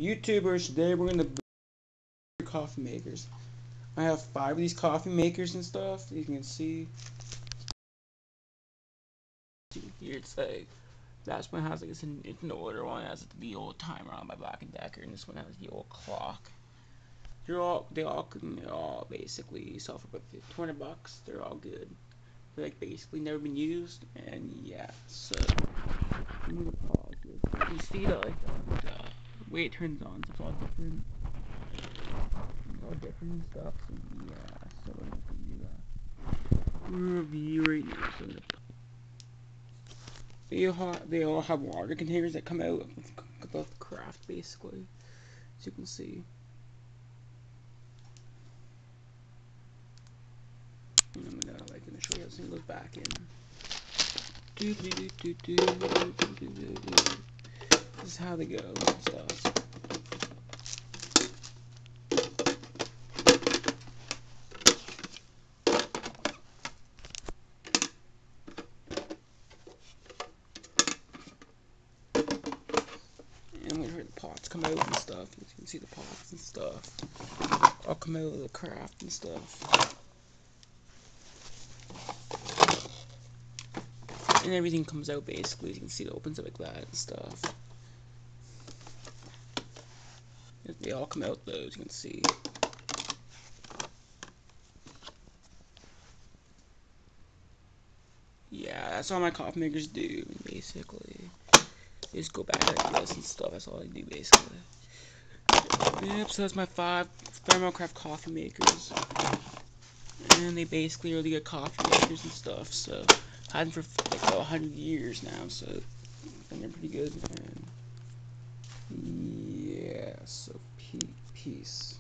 YouTubers, today we're gonna build coffee makers. I have 5 of these coffee makers and stuff. You can see here it's like that's one has like it's an older one, has the old timer on by Black and Decker, and this one has the old clock. They all basically sell for about $200. They're all good. They're like basically never been used, and yeah. So I'm gonna pause this. You see that like the way it turns on, so it's all different. All different stuff, and yeah, so we're gonna do that review right now. So they all have water containers that come out of the craft, basically, as you can see. And I'm gonna show you how this thing goes back in. This is how they go and stuff. And we heard the pots come out and stuff. You can see the pots and stuff. All come out of the craft and stuff. And everything comes out basically. As you can see, it opens up like that and stuff. They all come out though, as you can see. Yeah, that's all my coffee makers do, basically. They just go back like this and stuff. That's all they do, basically. Yep, so that's my 5 Thermocraft coffee makers. And they basically are the good coffee makers and stuff, so I've had them for like 100 years now, so they're pretty good. And yeah, so peace.